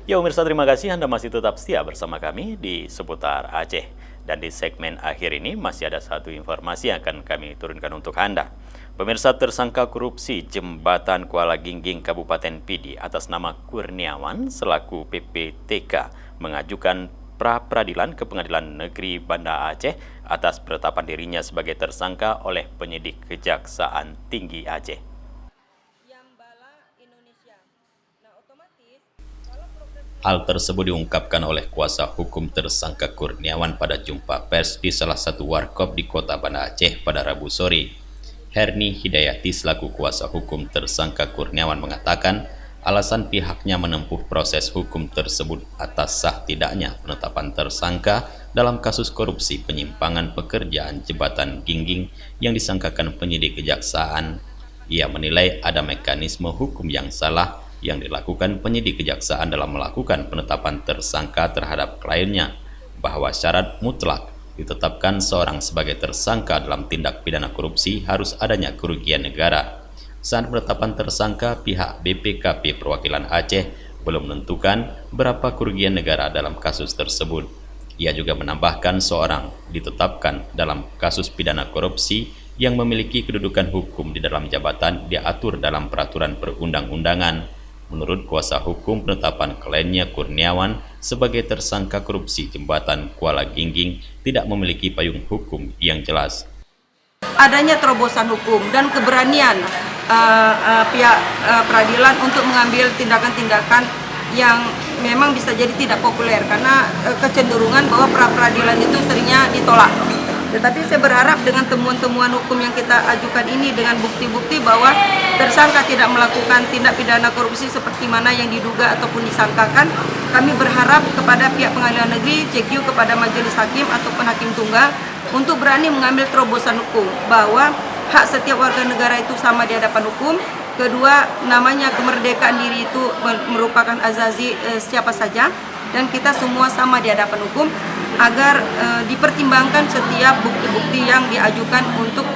Ya pemirsa, terima kasih Anda masih tetap setia bersama kami di seputar Aceh. Dan di segmen akhir ini masih ada satu informasi yang akan kami turunkan untuk Anda. Pemirsa, tersangka korupsi Jembatan Kuala Gingging Kabupaten Pidi atas nama Kurniawan selaku PPTK mengajukan pra-peradilan ke Pengadilan Negeri Banda Aceh atas penetapan dirinya sebagai tersangka oleh penyidik Kejaksaan Tinggi Aceh. Hal tersebut diungkapkan oleh kuasa hukum tersangka Kurniawan pada jumpa pers di salah satu warkop di kota Banda Aceh pada Rabu sore. Herni Hidayati selaku kuasa hukum tersangka Kurniawan mengatakan alasan pihaknya menempuh proses hukum tersebut atas sah tidaknya penetapan tersangka dalam kasus korupsi penyimpangan pekerjaan jembatan Gingging yang disangkakan penyidik kejaksaan. Ia menilai ada mekanisme hukum yang salah yang dilakukan penyidik kejaksaan dalam melakukan penetapan tersangka terhadap kliennya, bahwa syarat mutlak ditetapkan seorang sebagai tersangka dalam tindak pidana korupsi harus adanya kerugian negara. Saat penetapan tersangka, pihak BPKP Perwakilan Aceh belum menentukan berapa kerugian negara dalam kasus tersebut. Ia juga menambahkan seorang ditetapkan dalam kasus pidana korupsi yang memiliki kedudukan hukum di dalam jabatan diatur dalam peraturan perundang-undangan. Menurut kuasa hukum, penetapan kliennya Kurniawan sebagai tersangka korupsi jembatan Kuala Gingging tidak memiliki payung hukum yang jelas. Adanya terobosan hukum dan keberanian pihak peradilan untuk mengambil tindakan-tindakan yang memang bisa jadi tidak populer karena kecenderungan bahwa pra-peradilan itu seringnya ditolak. Tetapi saya berharap dengan temuan-temuan hukum yang kita ajukan ini dengan bukti-bukti bahwa tersangka tidak melakukan tindak pidana korupsi seperti mana yang diduga ataupun disangkakan, kami berharap kepada pihak pengadilan negeri, CQ, kepada majelis hakim ataupun hakim tunggal untuk berani mengambil terobosan hukum bahwa hak setiap warga negara itu sama di hadapan hukum. Kedua, namanya kemerdekaan diri itu merupakan azazi siapa saja dan kita semua sama di hadapan hukum, agar dipertimbangkan setiap bukti-bukti yang diajukan untuk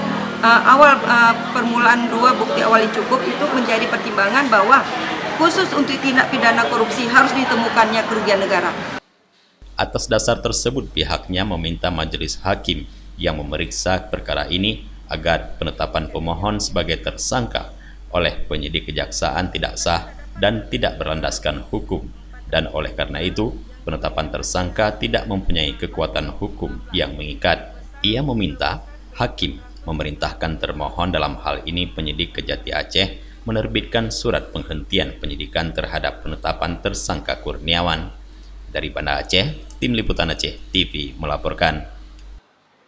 permulaan dua bukti awal yang cukup itu menjadi pertimbangan bahwa khusus untuk tindak pidana korupsi harus ditemukannya kerugian negara. Atas dasar tersebut, pihaknya meminta majelis hakim yang memeriksa perkara ini agar penetapan pemohon sebagai tersangka oleh penyidik kejaksaan tidak sah dan tidak berlandaskan hukum, dan oleh karena itu penetapan tersangka tidak mempunyai kekuatan hukum yang mengikat. Ia meminta hakim memerintahkan termohon dalam hal ini penyidik Kejati Aceh menerbitkan surat penghentian penyidikan terhadap penetapan tersangka Kurniawan. Dari Banda Aceh, Tim Liputan Aceh TV melaporkan.